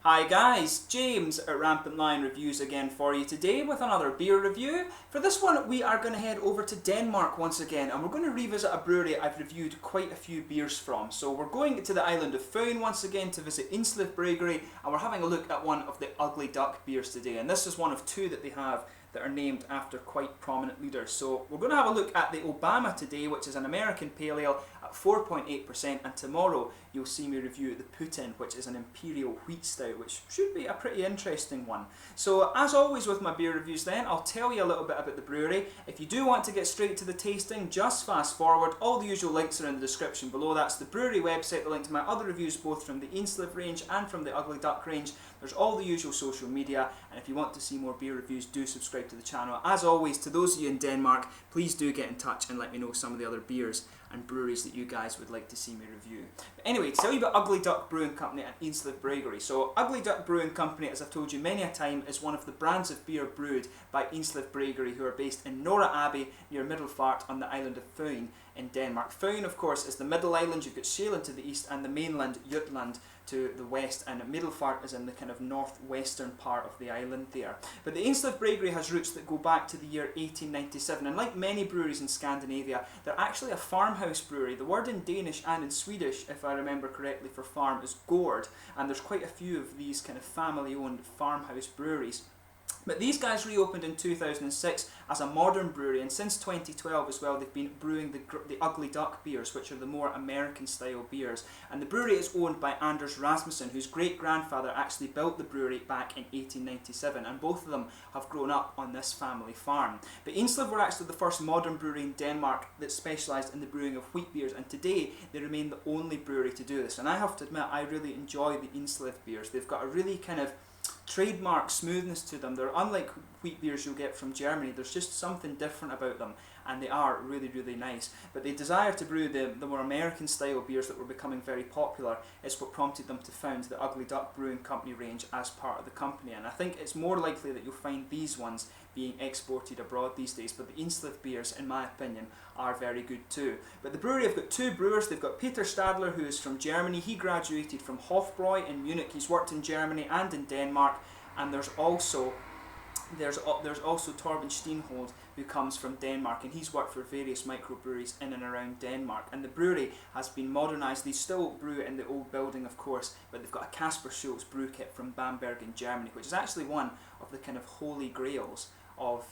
Hi guys, James at RampantLionReviews again for you today with another beer review. For this one we are going to head over to Denmark once again and we're going to revisit a brewery I've reviewed quite a few beers from. So we're going to the island of Fyn once again to visit Indslev Bryggeri and we're having a look at one of the Ugly Duck beers today, and this is one of two that they have that are named after quite prominent leaders. So we're going to have a look at the Obama today, which is an American Pale Ale at 4.8%, and tomorrow you'll see me review the Putin, which is an Imperial Wheat Stout, which should be a pretty interesting one. So as always with my beer reviews then, I'll tell you a little bit about the brewery. If you do want to get straight to the tasting, just fast forward. All the usual links are in the description below. That's the brewery website, the link to my other reviews both from the Indslev range and from the Ugly Duck range. There's all the usual social media, and if you want to see more beer reviews, do subscribe to the channel. As always, to those of you in Denmark, please do get in touch and let me know some of the other beers and breweries that you guys would like to see me review. But anyway, to tell you about Ugly Duck Brewing Company and Indslev Bryggeri. So Ugly Duck Brewing Company, as I've told you many a time, is one of the brands of beer brewed by Indslev Bryggeri, who are based in Nørre, Aaby, near Middelfart on the island of Fyn in Denmark. Fyn, of course, is the middle island. You've got Sjælland to the east and the mainland, Jutland, to the west, and Middelfart is in the kind of northwestern part of the island there. But the Indslev Bryggeri has roots that go back to the year 1897, and like many breweries in Scandinavia, they're actually a farmhouse brewery. The word in Danish and in Swedish, if I remember correctly, for farm is gård, and there's quite a few of these kind of family-owned farmhouse breweries. But these guys reopened in 2006 as a modern brewery, and since 2012 as well they've been brewing the Ugly Duck beers, which are the more American style beers. And the brewery is owned by Anders Rasmussen, whose great grandfather actually built the brewery back in 1897, and both of them have grown up on this family farm. But Indslev were actually the first modern brewery in Denmark that specialised in the brewing of wheat beers, and today they remain the only brewery to do this. And I have to admit, I really enjoy the Indslev beers. They've got a really kind of trademark smoothness to them. They're unlike wheat beers you'll get from Germany. There's just something different about them, and they are really, really nice. But they desire to brew the more American style beers that were becoming very popular. Is what prompted them to found the Ugly Duck Brewing Company range as part of the company, and I think it's more likely that you'll find these ones being exported abroad these days. But the Indslev beers, in my opinion, are very good too. But the brewery have got two brewers. They've got Peter Stadler, who is from Germany. He graduated from Hofbräu in Munich. He's worked in Germany and in Denmark. And there's also Torben Steenhold, who comes from Denmark, and he's worked for various microbreweries in and around Denmark. And the brewery has been modernised. They still brew in the old building, of course, but they've got a Kasper Schultz brew kit from Bamberg in Germany, which is actually one of the kind of holy grails of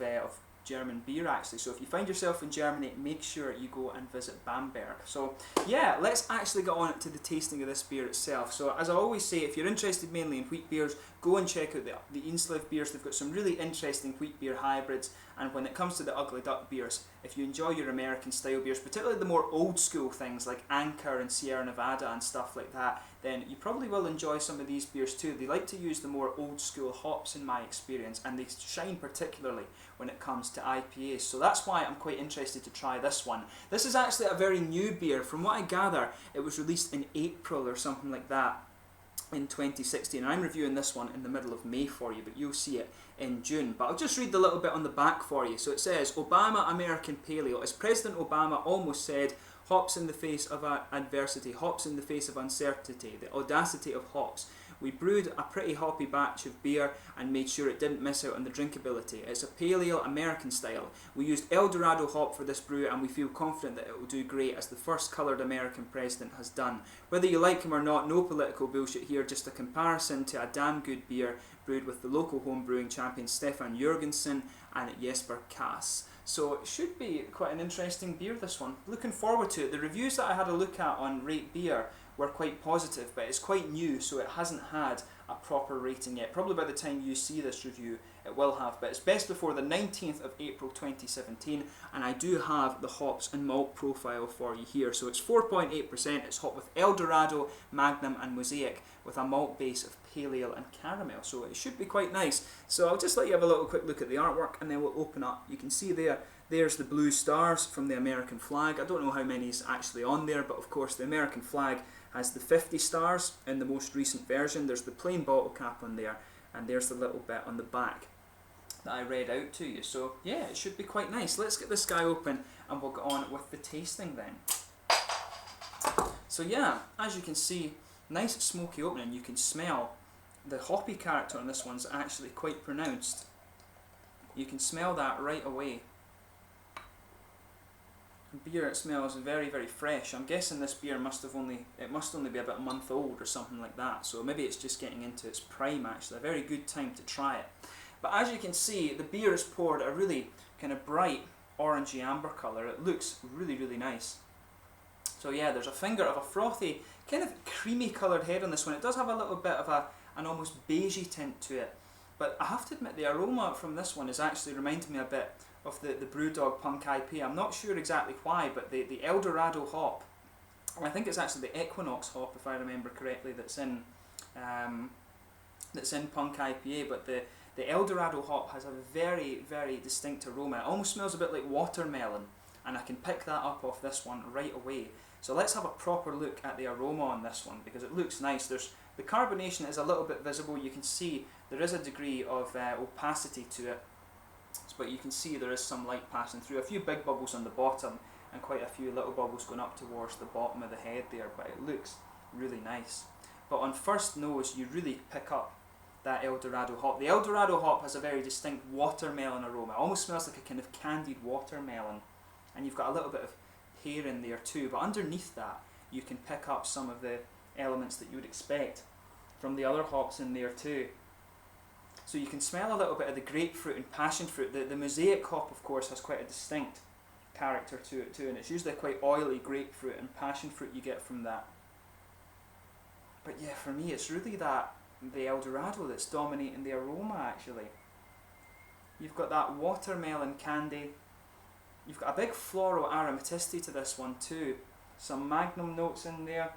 German beer, actually. So if you find yourself in Germany, make sure you go and visit Bamberg. So yeah, let's actually get on to the tasting of this beer itself. So as I always say, if you're interested mainly in wheat beers, go and check out the Indslev beers. They've got some really interesting wheat beer hybrids. And when it comes to the Ugly Duck beers, if you enjoy your American style beers, particularly the more old school things like Anchor and Sierra Nevada and stuff like that, then you probably will enjoy some of these beers too. They like to use the more old school hops in my experience, and they shine particularly when it comes to IPAs. So that's why I'm quite interested to try this one. This is actually a very new beer. From what I gather, it was released in April or something like that in 2016. I'm reviewing this one in the middle of May for you, but you'll see it in June. But I'll just read the little bit on the back for you. So it says, Obama American Pale Ale. As President Obama almost said, hops in the face of adversity, hops in the face of uncertainty, the audacity of hops. We brewed a pretty hoppy batch of beer and made sure it didn't miss out on the drinkability. It's a pale ale American style. We used El Dorado hop for this brew, and we feel confident that it will do great, as the first coloured American president has done. Whether you like him or not, no political bullshit here, just a comparison to a damn good beer brewed with the local home brewing champion Stefan Jørgensen and Jesper Kaas. So it should be quite an interesting beer, this one. Looking forward to it. The reviews that I had a look at on Rate Beer were quite positive, but it's quite new, so it hasn't had a proper rating yet. Probably by the time you see this review it will have, but it's best before the 19th of April 2017, and I do have the hops and malt profile for you here. So it's 4.8%, it's hot with El Dorado, Magnum and Mosaic, with a malt base of pale ale and caramel, so it should be quite nice. So I'll just let you have a little quick look at the artwork, and then we'll open up. You can see there's the blue stars from the American flag. I don't know how many is actually on there, but of course the American flag has the 50 stars in the most recent version. There's the plain bottle cap on there, and there's the little bit on the back that I read out to you. So yeah, it should be quite nice. Let's get this guy open and we'll get on with the tasting then. So yeah, as you can see, nice smoky opening. You can smell the hoppy character on this one's actually quite pronounced. You can smell that right away. Beer, it smells very, very fresh. I'm guessing this beer must only be about a month old or something like that, so maybe it's just getting into its prime actually. A very good time to try it. But as you can see, the beer is poured a really kind of bright orangey amber colour. It looks really, really nice. So yeah, there's a finger of a frothy, kind of creamy coloured head on this one. It does have a little bit of an almost beigey tint to it. But I have to admit, the aroma from this one is actually reminding me a bit of the Brewdog Punk IPA. I'm not sure exactly why, but the El Dorado hop, I think it's actually the Equinox hop, if I remember correctly, that's in Punk IPA, but the El Dorado hop has a very, very distinct aroma. It almost smells a bit like watermelon, and I can pick that up off this one right away. So let's have a proper look at the aroma on this one, because it looks nice. The carbonation is a little bit visible. You can see there is a degree of opacity to it, but you can see there is some light passing through. A few big bubbles on the bottom and quite a few little bubbles going up towards the bottom of the head there, but it looks really nice. But on first nose, you really pick up that El Dorado hop. The El Dorado hop has a very distinct watermelon aroma. It almost smells like a kind of candied watermelon, and you've got a little bit of pear in there too, but underneath that you can pick up some of the elements that you would expect from the other hops in there too. So you can smell a little bit of the grapefruit and passion fruit. The Mosaic hop, of course, has quite a distinct character to it too, and it's usually quite oily grapefruit and passion fruit you get from that. But yeah, for me it's really the El Dorado that's dominating the aroma actually. You've got that watermelon candy. You've got a big floral aromaticity to this one too. Some magnum notes in there.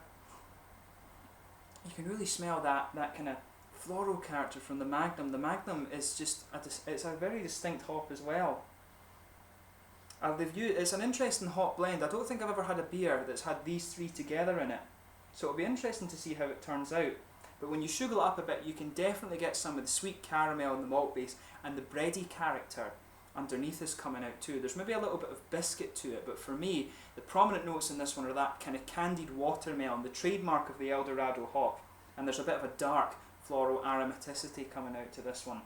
You can really smell that kind of floral character from the magnum. The magnum is just it's a very distinct hop as well. It's an interesting hop blend. I don't think I've ever had a beer that's had these three together in it, so it'll be interesting to see how it turns out. But when you sugar it up a bit, you can definitely get some of the sweet caramel in the malt base, and the bready character underneath is coming out too. There's maybe a little bit of biscuit to it, but for me, the prominent notes in this one are that kind of candied watermelon, the trademark of the El Dorado hop, and there's a bit of a dark floral aromaticity coming out to this one.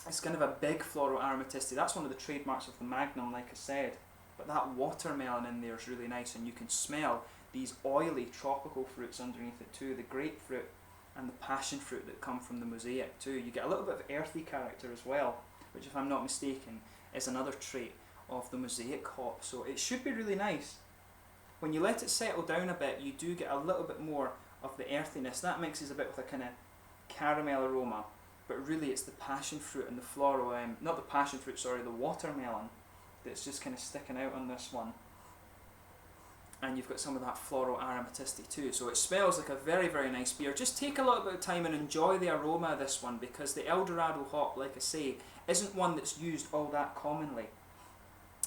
It's kind of a big floral aromaticity. That's one of the trademarks of the Magnum, like I said. But that watermelon in there is really nice, and you can smell these oily tropical fruits underneath it too, the grapefruit and the passion fruit that come from the Mosaic too. You get a little bit of earthy character as well, which, if I'm not mistaken, is another trait of the Mosaic hop. So it should be really nice. When you let it settle down a bit, you do get a little bit more of the earthiness. That mixes a bit with a kind of caramel aroma, but really it's the passion fruit and the floral, not the passion fruit, sorry, the watermelon that's just kind of sticking out on this one. And you've got some of that floral aromaticity too. So it smells like a very, very nice beer. Just take a little bit of time and enjoy the aroma of this one, because the El Dorado hop, like I say, isn't one that's used all that commonly.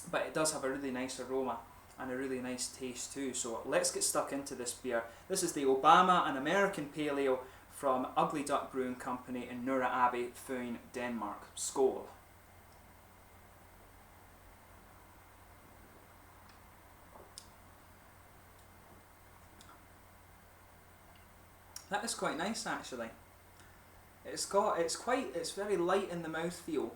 But it does have a really nice aroma and a really nice taste too. So let's get stuck into this beer. This is the Obama, an American Pale Ale from Ugly Duck Brewing Company in Nørre, Aaby, Fyn, Denmark. Skål! That is quite nice actually. It's very light in the mouthfeel.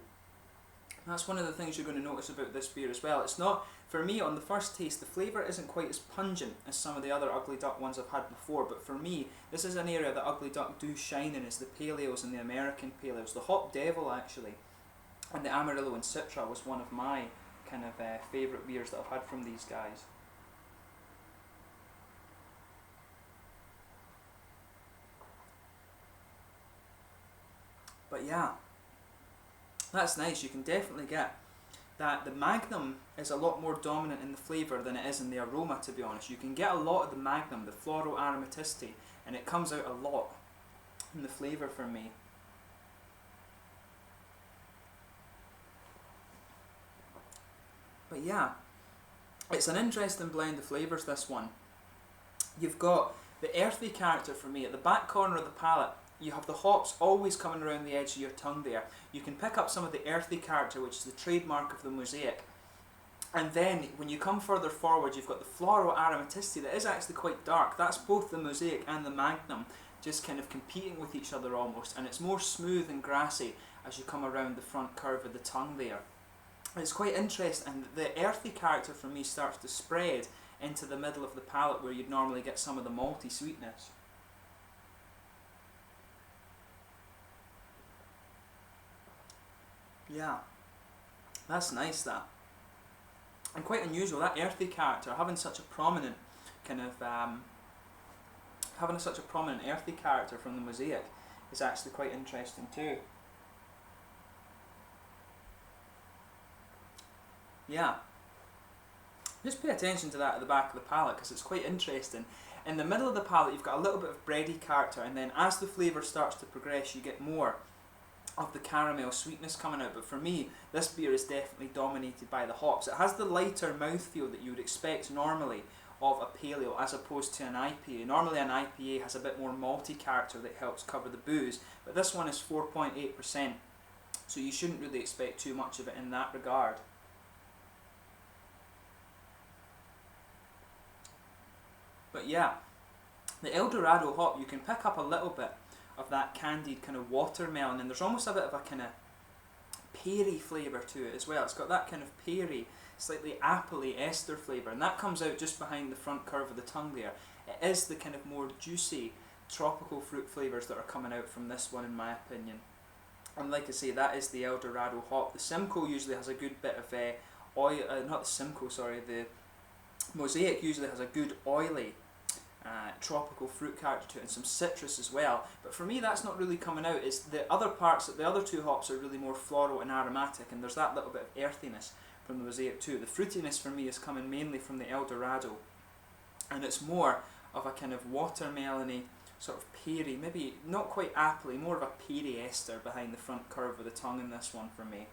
That's one of the things you're going to notice about this beer as well. It's not, for me, on the first taste, the flavour isn't quite as pungent as some of the other Ugly Duck ones I've had before, but for me, this is an area that Ugly Duck do shine in, is the pale ales and the American pale ales. The Hop Devil actually, and the Amarillo and Citra was one of my kind of favourite beers that I've had from these guys. But yeah, that's nice. You can definitely get that the Magnum is a lot more dominant in the flavour than it is in the aroma, to be honest. You can get a lot of the Magnum, the floral aromaticity, and it comes out a lot in the flavour for me. But yeah, it's an interesting blend of flavours, this one. You've got the earthy character for me at the back corner of the palate. You have the hops always coming around the edge of your tongue there. You can pick up some of the earthy character, which is the trademark of the Mosaic. And then when you come further forward, you've got the floral aromaticity that is actually quite dark. That's both the Mosaic and the Magnum. just kind of competing with each other almost, and it's more smooth and grassy as you come around the front curve of the tongue there. It's quite interesting, and the earthy character for me starts to spread into the middle of the palate where you'd normally get some of the malty sweetness. Yeah, that's nice, that. And quite unusual, that earthy character, having such a prominent kind of, having such a prominent earthy character from the Mosaic is actually quite interesting too. Yeah, just pay attention to that at the back of the palate because it's quite interesting. In the middle of the palate you've got a little bit of bready character, and then as the flavour starts to progress you get more of the caramel sweetness coming out. But for me, this beer is definitely dominated by the hops. It has the lighter mouthfeel that you would expect normally of a pale ale as opposed to an IPA. Normally an IPA has a bit more malty character that helps cover the booze, but this one is 4.8%, so you shouldn't really expect too much of it in that regard. But yeah, the El Dorado hop, you can pick up a little bit of that candied kind of watermelon, and there's almost a bit of a kind of peary flavour to it as well. It's got that kind of peary, slightly appley ester flavour, and that comes out just behind the front curve of the tongue there. It is the kind of more juicy tropical fruit flavours that are coming out from this one in my opinion. And like I say, that is the El Dorado hop. The Simcoe usually has a good bit of oil, not the Simcoe, sorry, the Mosaic usually has a good oily tropical fruit character to it and some citrus as well, but for me that's not really coming out. It's the other parts, the other two hops are really more floral and aromatic, and there's that little bit of earthiness from the Mosaic too. The fruitiness for me is coming mainly from the El Dorado, and it's more of a kind of watermelony, sort of peary, maybe not quite appley, more of a peary ester behind the front curve of the tongue in this one for me.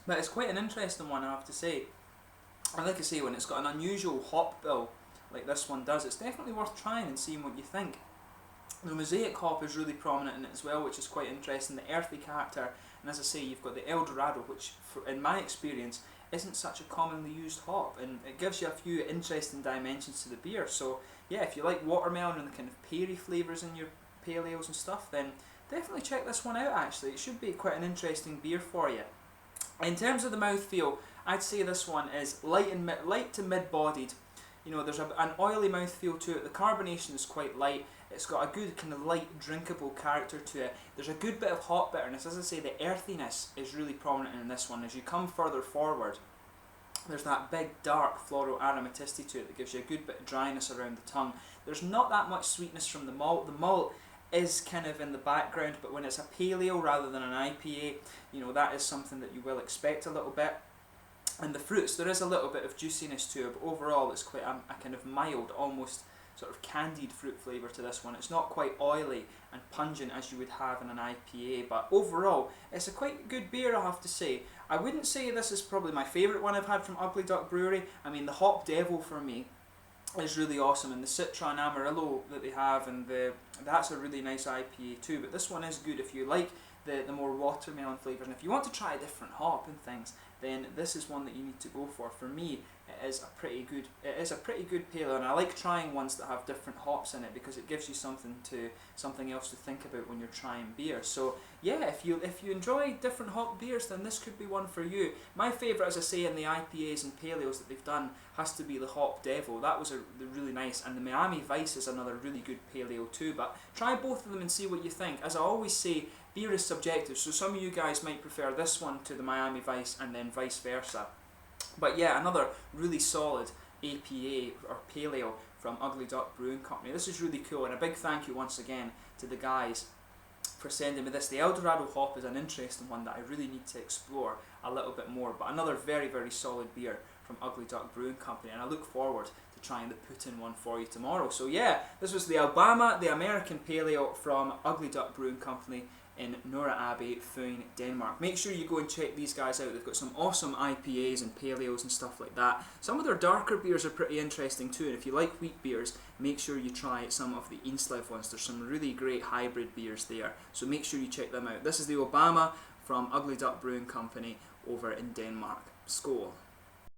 But it's quite an interesting one, I have to say. And like I say, when it's got an unusual hop bill like this one does, it's definitely worth trying and seeing what you think. The Mosaic hop is really prominent in it as well, which is quite interesting, the earthy character, and as I say, you've got the El Dorado, which in my experience isn't such a commonly used hop, and it gives you a few interesting dimensions to the beer. So yeah, if you like watermelon and the kind of peary flavours in your pale ales and stuff, then definitely check this one out actually. It should be quite an interesting beer for you. In terms of the mouthfeel, I'd say this one is light to mid-bodied. You know, there's an oily mouthfeel to it. The carbonation is quite light. It's got a good kind of light drinkable character to it. There's a good bit of hop bitterness. As I say, the earthiness is really prominent in this one. As you come further forward, there's that big dark floral aromaticity to it that gives you a good bit of dryness around the tongue. There's not that much sweetness from the malt. The malt is kind of in the background, but when it's a pale ale rather than an IPA, you know, that is something that you will expect a little bit. And the fruits, there is a little bit of juiciness to it, but overall it's quite a kind of mild, almost sort of candied fruit flavour to this one. It's not quite oily and pungent as you would have in an IPA, but overall it's a quite good beer, I have to say. I wouldn't say this is probably my favourite one I've had from Ugly Duck Brewery. I mean, the Hop Devil for me is really awesome, and the Citra and Amarillo that they have, and that's a really nice IPA too, but this one is good if you like the more watermelon flavours, and if you want to try a different hop and things, then this is one that you need to go for. For me, it is a pretty good pale ale, and I like trying ones that have different hops in it because it gives you something else to think about when you're trying beer. So yeah, if you enjoy different hop beers, then this could be one for you. My favourite, as I say, in the IPAs and pale ales that they've done has to be the Hop Devil. That was really nice, and the Miami Vice is another really good pale ale too. But try both of them and see what you think. As I always say, beer is subjective, so some of you guys might prefer this one to the Miami Vice and then vice versa. But yeah, another really solid APA or pale ale from Ugly Duck Brewing Company. This is really cool, and a big thank you once again to the guys for sending me this. The El Dorado hop is an interesting one that I really need to explore a little bit more, but another very, very solid beer from Ugly Duck Brewing Company, and I look forward to trying the Putin one for you tomorrow. So yeah, this was the Alabama, the American Pale Ale from Ugly Duck Brewing Company in Nørre, Aaby, Fyn, Denmark. Make sure you go and check these guys out. They've got some awesome IPAs and pale ales and stuff like that. Some of their darker beers are pretty interesting too, and if you like wheat beers, make sure you try some of the Indslev ones. There's some really great hybrid beers there, so make sure you check them out. This is the Obama from Ugly Duck Brewing Company over in Denmark. Skål!